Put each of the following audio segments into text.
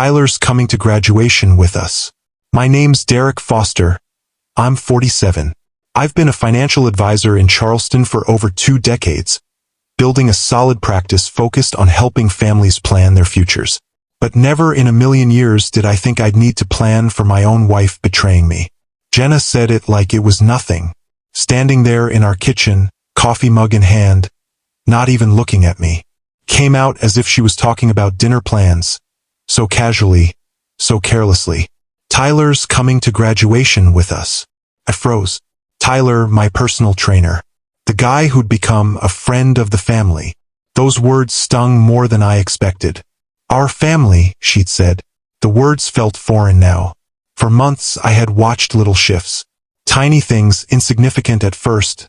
Tyler's coming to graduation with us. My name's Derek Foster. I'm 47. I've been a financial advisor in Charleston for over 2 decades, building a solid practice focused on helping families plan their futures. But never in a million years did I think I'd need to plan for my own wife betraying me. Jenna said it like it was nothing, standing there in our kitchen, coffee mug in hand, not even looking at me. Came out as if she was talking about dinner plans, so casually, so carelessly. Tyler's coming to graduation with us. I froze. Tyler, my personal trainer. The guy who'd become a friend of the family. Those words stung more than I expected. Our family, she'd said. The words felt foreign now. For months I had watched little shifts. Tiny things, insignificant at first.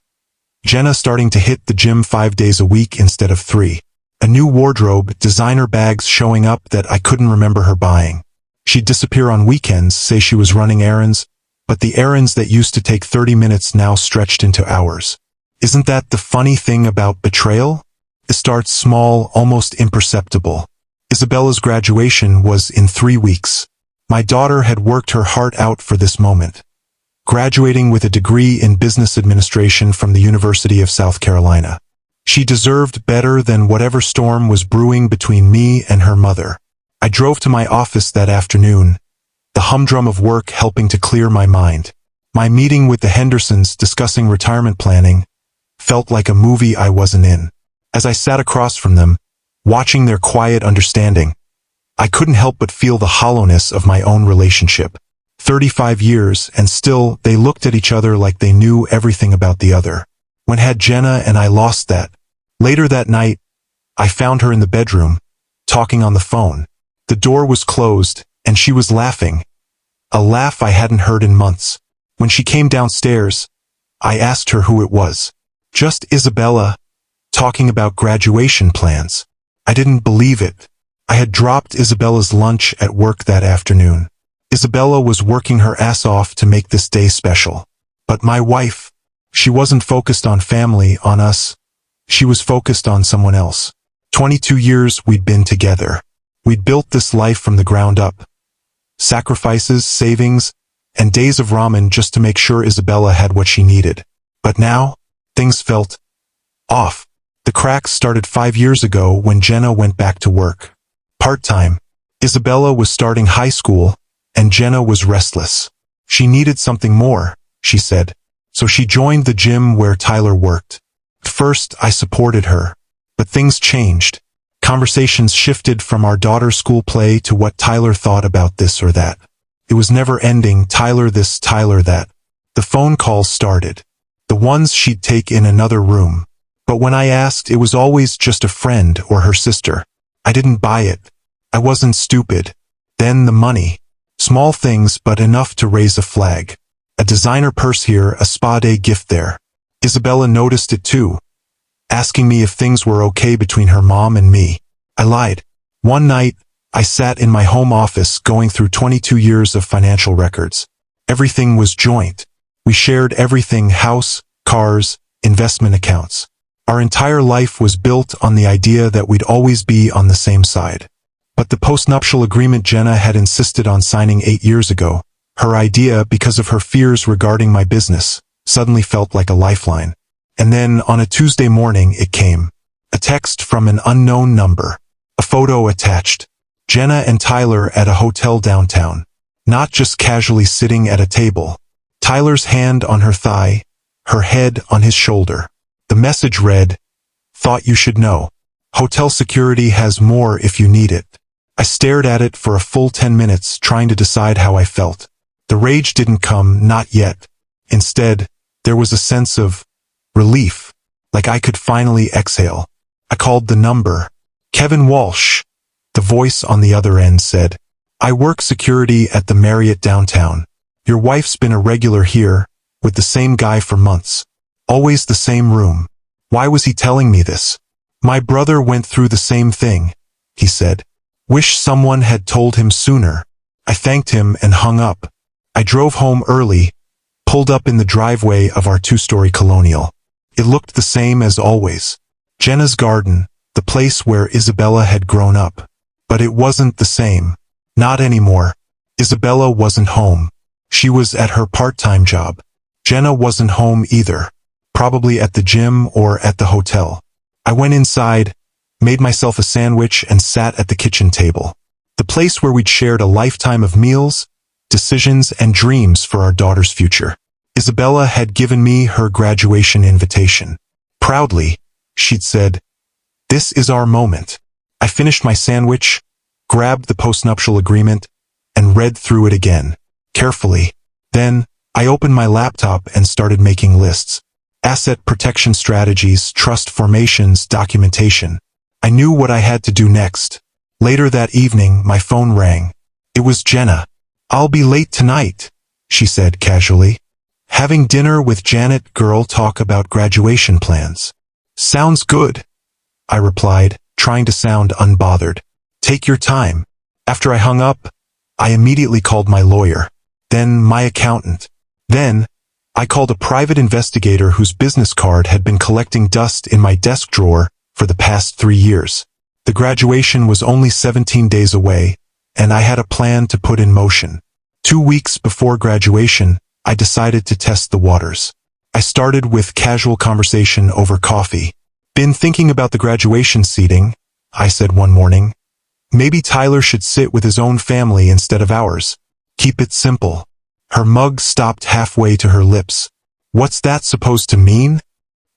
Jenna starting to hit the gym 5 days a week instead of 3. A new wardrobe, designer bags showing up that I couldn't remember her buying. She'd disappear on weekends, say she was running errands, but the errands that used to take 30 minutes now stretched into hours. Isn't that the funny thing about betrayal? It starts small, almost imperceptible. Isabella's graduation was in 3 weeks. My daughter had worked her heart out for this moment. Graduating with a degree in business administration from the University of South Carolina. She deserved better than whatever storm was brewing between me and her mother. I drove to my office that afternoon, the humdrum of work helping to clear my mind. My meeting with the Hendersons discussing retirement planning felt like a movie I wasn't in. As I sat across from them, watching their quiet understanding, I couldn't help but feel the hollowness of my own relationship. 35 years, and still they looked at each other like they knew everything about the other. When had Jenna and I lost that? Later that night, I found her in the bedroom, talking on the phone. The door was closed, and she was laughing. A laugh I hadn't heard in months. When she came downstairs, I asked her who it was. Just Isabella, talking about graduation plans. I didn't believe it. I had dropped Isabella's lunch at work that afternoon. Isabella was working her ass off to make this day special. But my wife, she wasn't focused on family, on us. She was focused on someone else. 22 years we'd been together. We'd built this life from the ground up. Sacrifices, savings, and days of ramen just to make sure Isabella had what she needed. But now, things felt off. The cracks started 5 years ago when Jenna went back to work. Part-time. Isabella was starting high school, and Jenna was restless. She needed something more, she said. So she joined the gym where Tyler worked. At first, I supported her. But things changed. Conversations shifted from our daughter's school play to what Tyler thought about this or that. It was never ending, Tyler this, Tyler that. The phone calls started. The ones she'd take in another room. But when I asked, it was always just a friend or her sister. I didn't buy it. I wasn't stupid. Then the money. Small things, but enough to raise a flag. A designer purse here, a spa day gift there. Isabella noticed it too, asking me if things were okay between her mom and me. I lied. One night, I sat in my home office going through 22 years of financial records. Everything was joint. We shared everything: house, cars, investment accounts. Our entire life was built on the idea that we'd always be on the same side. But the postnuptial agreement Jenna had insisted on signing 8 years ago, her idea because of her fears regarding my business, suddenly felt like a lifeline. And then, on a Tuesday morning, it came. A text from an unknown number. A photo attached. Jenna and Tyler at a hotel downtown. Not just casually sitting at a table. Tyler's hand on her thigh, her head on his shoulder. The message read, "Thought you should know. Hotel security has more if you need it." I stared at it for a full 10 minutes, trying to decide how I felt. The rage didn't come, not yet. Instead, there was a sense of relief, like I could finally exhale. I called the number. "Kevin Walsh." The voice on the other end said, "I work security at the Marriott downtown. Your wife's been a regular here, with the same guy for months. Always the same room." Why was he telling me this? "My brother went through the same thing," he said. "Wish someone had told him sooner." I thanked him and hung up. I drove home early, pulled up in the driveway of our 2-story colonial. It looked the same as always. Jenna's garden, the place where Isabella had grown up. But it wasn't the same. Not anymore. Isabella wasn't home. She was at her part-time job. Jenna wasn't home either. Probably at the gym or at the hotel. I went inside, made myself a sandwich and sat at the kitchen table. The place where we'd shared a lifetime of meals, decisions, and dreams for our daughter's future. Isabella had given me her graduation invitation. Proudly, she'd said, "This is our moment." I finished my sandwich, grabbed the postnuptial agreement, and read through it again, carefully. Then, I opened my laptop and started making lists. Asset protection strategies, trust formations, documentation. I knew what I had to do next. Later that evening, my phone rang. It was Jenna. "I'll be late tonight," she said casually. "Having dinner with Janet, girl, talk about graduation plans." "Sounds good," I replied, trying to sound unbothered. "Take your time." After I hung up, I immediately called my lawyer. Then my accountant. Then, I called a private investigator whose business card had been collecting dust in my desk drawer for the past 3 years. The graduation was only 17 days away, and I had a plan to put in motion. 2 weeks before graduation, I decided to test the waters. I started with casual conversation over coffee. "Been thinking about the graduation seating," I said one morning. "Maybe Tyler should sit with his own family instead of ours. Keep it simple." Her mug stopped halfway to her lips. "What's that supposed to mean?"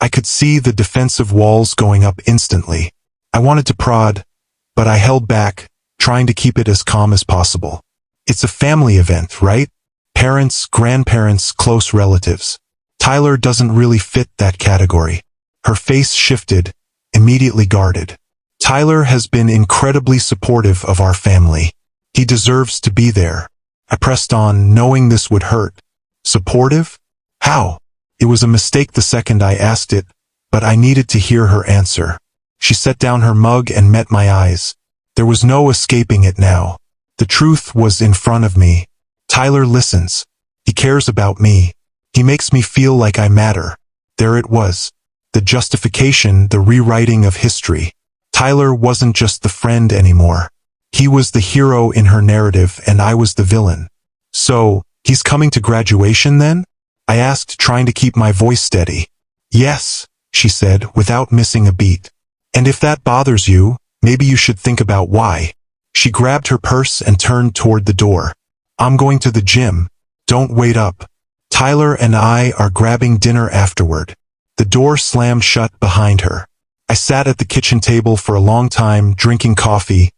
I could see the defensive walls going up instantly. I wanted to prod, but I held back, trying to keep it as calm as possible. "It's a family event, right? Parents, grandparents, close relatives. Tyler doesn't really fit that category." Her face shifted, immediately guarded. "Tyler has been incredibly supportive of our family. He deserves to be there." I pressed on, knowing this would hurt. Supportive? How? It was a mistake the second I asked it, but I needed to hear her answer. She set down her mug and met my eyes. There was no escaping it now. The truth was in front of me. Tyler listens. He cares about me. He makes me feel like I matter. There it was. The justification, the rewriting of history. Tyler wasn't just the friend anymore. He was the hero in her narrative, and I was the villain. "So, he's coming to graduation then?" I asked, trying to keep my voice steady. "Yes," she said, without missing a beat. "And if that bothers you, maybe you should think about why." She grabbed her purse and turned toward the door. "I'm going to the gym. Don't wait up. Tyler and I are grabbing dinner afterward." The door slammed shut behind her. I sat at the kitchen table for a long time, drinking coffee,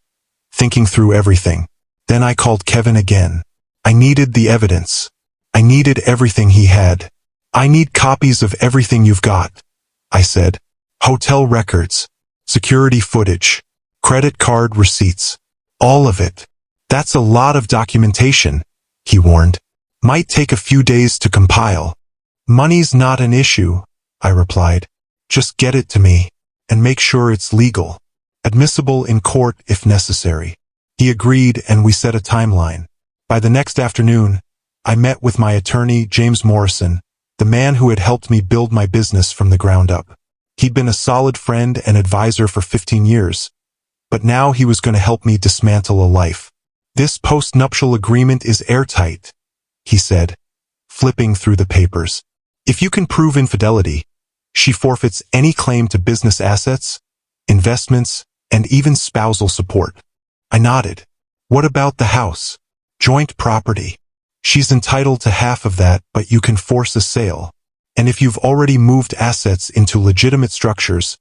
thinking through everything. Then I called Kevin again. I needed the evidence. I needed everything he had. "I need copies of everything you've got," I said. "Hotel records, security footage, credit card receipts, all of it." "That's a lot of documentation," he warned. "Might take a few days to compile." "Money's not an issue," I replied. "Just get it to me, and make sure it's legal. Admissible in court if necessary." He agreed, and we set a timeline. By the next afternoon, I met with my attorney, James Morrison, the man who had helped me build my business from the ground up. He'd been a solid friend and advisor for 15 years, but now he was going to help me dismantle a life. "This postnuptial agreement is airtight," he said, flipping through the papers. "If you can prove infidelity, she forfeits any claim to business assets, investments, and even spousal support." I nodded. "What about the house? Joint property. She's entitled to half of that, but you can force a sale. And if you've already moved assets into legitimate structures,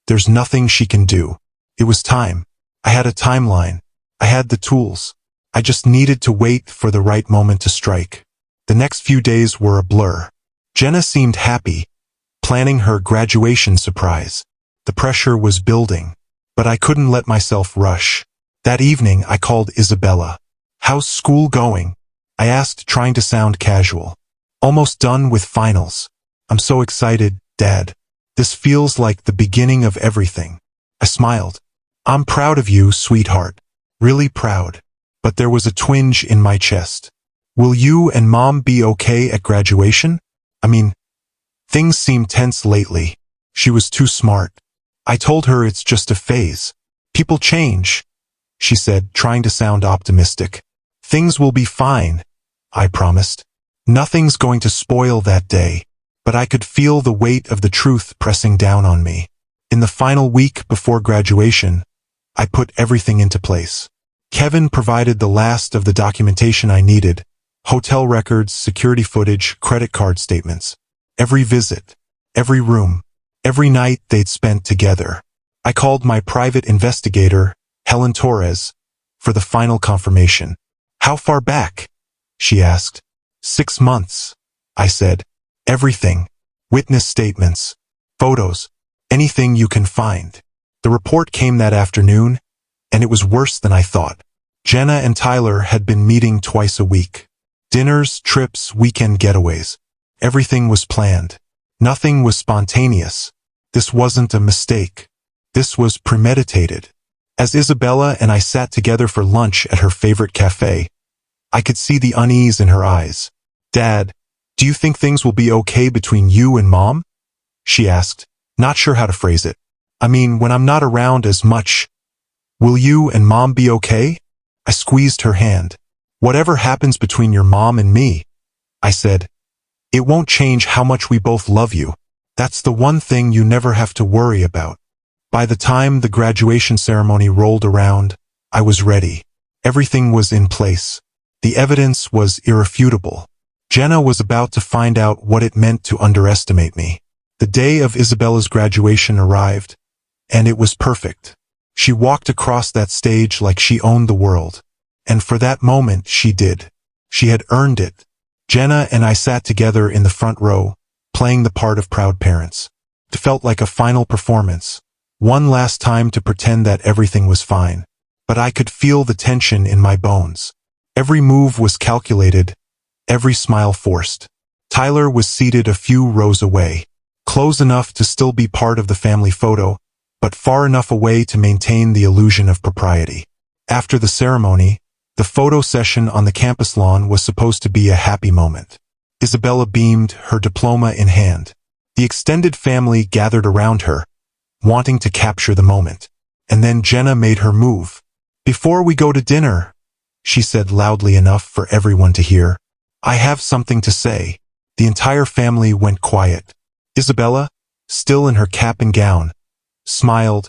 there's nothing she can do." It was time. I had a timeline. I had the tools. I just needed to wait for the right moment to strike. The next few days were a blur. Jenna seemed happy, planning her graduation surprise. The pressure was building, but I couldn't let myself rush. That evening, I called Isabella. "How's school going?" I asked, trying to sound casual. "Almost done with finals. I'm so excited, Dad. This feels like the beginning of everything." I smiled. "I'm proud of you, sweetheart. Really proud." But there was a twinge in my chest. "Will you and Mom be okay at graduation? I mean, things seem tense lately." She was too smart. I told her it's just a phase. People change. she said, trying to sound optimistic. Things will be fine, I promised. Nothing's going to spoil that day. But I could feel the weight of the truth pressing down on me. In the final week before graduation, I put everything into place. Kevin provided the last of the documentation I needed: hotel records, security footage, credit card statements. Every visit, every room, every night they'd spent together. I called my private investigator, Helen Torres, for the final confirmation. How far back? She asked. 6 months, I said. Everything. Witness statements, photos, anything you can find. The report came that afternoon, and it was worse than I thought. Jenna and Tyler had been meeting twice a week. Dinners, trips, weekend getaways. Everything was planned. Nothing was spontaneous. This wasn't a mistake. This was premeditated. As Isabella and I sat together for lunch at her favorite cafe, I could see the unease in her eyes. Dad, do you think things will be okay between you and Mom? She asked, not sure how to phrase it. I mean, when I'm not around as much, will you and Mom be okay? I squeezed her hand. Whatever happens between your mom and me, I said, it won't change how much we both love you. That's the one thing you never have to worry about. By the time the graduation ceremony rolled around, I was ready. Everything was in place. The evidence was irrefutable. Jenna was about to find out what it meant to underestimate me. The day of Isabella's graduation arrived, and it was perfect. She walked across that stage like she owned the world. And for that moment, she did. She had earned it. Jenna and I sat together in the front row, playing the part of proud parents. It felt like a final performance. One last time to pretend that everything was fine. But I could feel the tension in my bones. Every move was calculated, every smile forced. Tyler was seated a few rows away, close enough to still be part of the family photo, but far enough away to maintain the illusion of propriety. After the ceremony, the photo session on the campus lawn was supposed to be a happy moment. Isabella beamed, her diploma in hand. The extended family gathered around her, wanting to capture the moment. And then Jenna made her move. Before we go to dinner, she said loudly enough for everyone to hear, I have something to say. The entire family went quiet. Isabella, still in her cap and gown, smiled,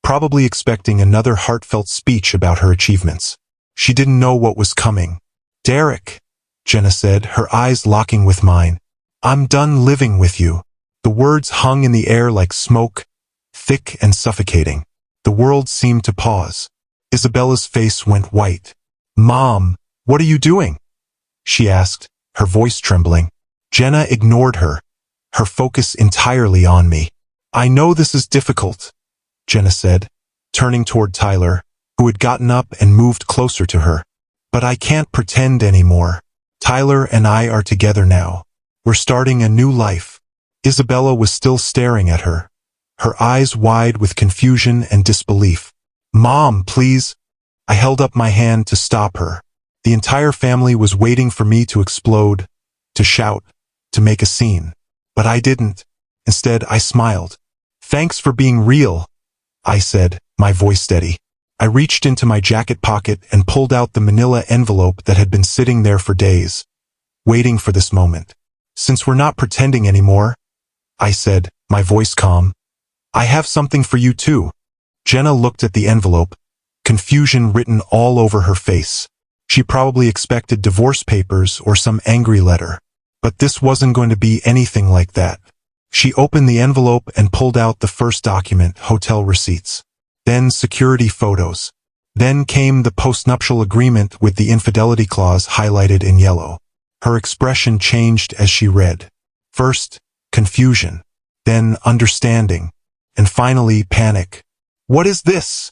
probably expecting another heartfelt speech about her achievements. She didn't know what was coming. Derek, Jenna said, her eyes locking with mine. I'm done living with you. The words hung in the air like smoke, thick and suffocating. The world seemed to pause. Isabella's face went white. Mom, what are you doing? She asked, her voice trembling. Jenna ignored her, her focus entirely on me. I know this is difficult, Jenna said, turning toward Tyler, who had gotten up and moved closer to her. But I can't pretend anymore. Tyler and I are together now. We're starting a new life. Isabella was still staring at her, her eyes wide with confusion and disbelief. Mom, please. I held up my hand to stop her. The entire family was waiting for me to explode, to shout, to make a scene. But I didn't. Instead, I smiled. Thanks for being real, I said, my voice steady. I reached into my jacket pocket and pulled out the manila envelope that had been sitting there for days, waiting for this moment. Since we're not pretending anymore, I said, my voice calm, I have something for you too. Jenna looked at the envelope, confusion written all over her face. She probably expected divorce papers or some angry letter. But this wasn't going to be anything like that. She opened the envelope and pulled out the first document, hotel receipts. Then security photos. Then came the postnuptial agreement with the infidelity clause highlighted in yellow. Her expression changed as she read. First, confusion. Then understanding. And finally, panic. What is this?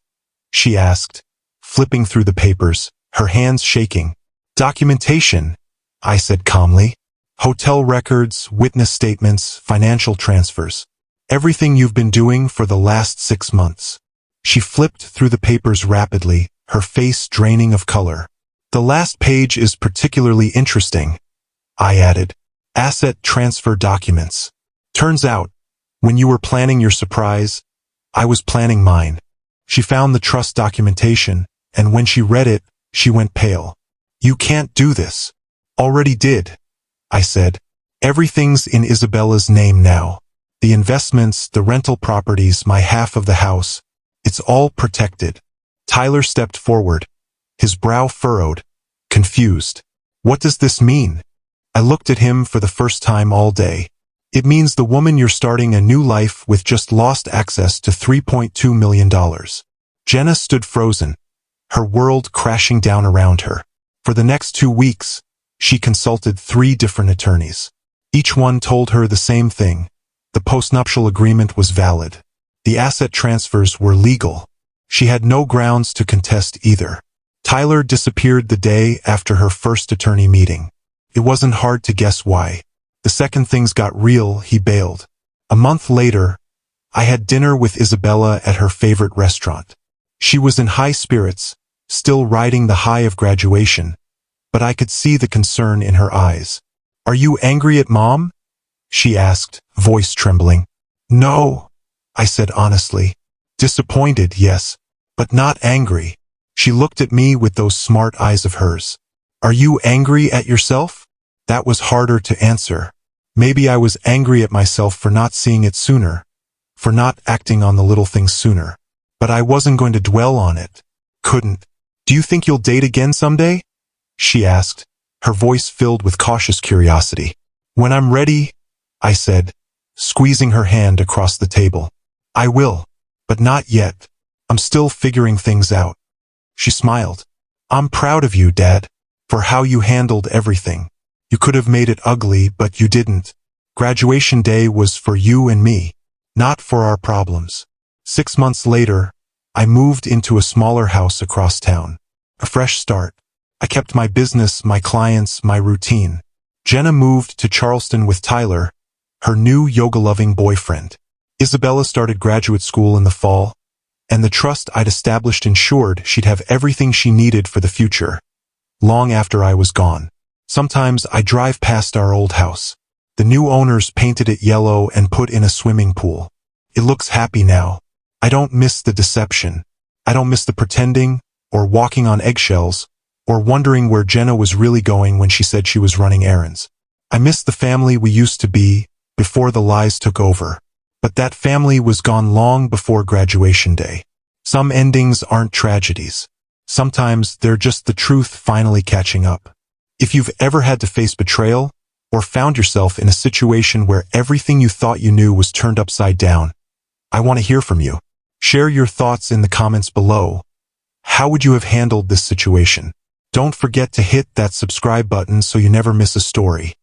She asked, flipping through the papers, her hands shaking. Documentation, I said calmly. Hotel records, witness statements, financial transfers. Everything you've been doing for the last 6 months. She flipped through the papers rapidly, her face draining of color. The last page is particularly interesting, I added. Asset transfer documents. Turns out, when you were planning your surprise, I was planning mine. She found the trust documentation, and when she read it, she went pale. "You can't do this." "Already did," I said. "Everything's in Isabella's name now. The investments, the rental properties, my half of the house. It's all protected." Tyler stepped forward, his brow furrowed, confused. "What does this mean?" I looked at him for the first time all day. "It means the woman you're starting a new life with just lost access to $3.2 million. Jenna stood frozen, her world crashing down around her. For the next 2 weeks, she consulted 3 different attorneys. Each one told her the same thing. The postnuptial agreement was valid. The asset transfers were legal. She had no grounds to contest either. Tyler disappeared the day after her first attorney meeting. It wasn't hard to guess why. The second things got real, he bailed. A month later, I had dinner with Isabella at her favorite restaurant. She was in high spirits, still riding the high of graduation, but I could see the concern in her eyes. "Are you angry at Mom?" she asked, voice trembling. "No," I said honestly. "Disappointed, yes, but not angry." She looked at me with those smart eyes of hers. "Are you angry at yourself?" That was harder to answer. Maybe I was angry at myself for not seeing it sooner, for not acting on the little things sooner. But I wasn't going to dwell on it. Couldn't. "Do you think you'll date again someday?" she asked, her voice filled with cautious curiosity. "When I'm ready," I said, squeezing her hand across the table. "I will, but not yet. I'm still figuring things out." She smiled. "I'm proud of you, Dad, for how you handled everything. You could have made it ugly, but you didn't. Graduation day was for you and me, not for our problems." 6 months later, I moved into a smaller house across town. A fresh start. I kept my business, my clients, my routine. Jenna moved to Charleston with Tyler, her new yoga-loving boyfriend. Isabella started graduate school in the fall, and the trust I'd established ensured she'd have everything she needed for the future, long after I was gone. Sometimes I drive past our old house. The new owners painted it yellow and put in a swimming pool. It looks happy now. I don't miss the deception. I don't miss the pretending, or walking on eggshells, or wondering where Jenna was really going when she said she was running errands. I miss the family we used to be, before the lies took over. But that family was gone long before graduation day. Some endings aren't tragedies. Sometimes they're just the truth finally catching up. If you've ever had to face betrayal, or found yourself in a situation where everything you thought you knew was turned upside down, I want to hear from you. Share your thoughts in the comments below. How would you have handled this situation? Don't forget to hit that subscribe button so you never miss a story.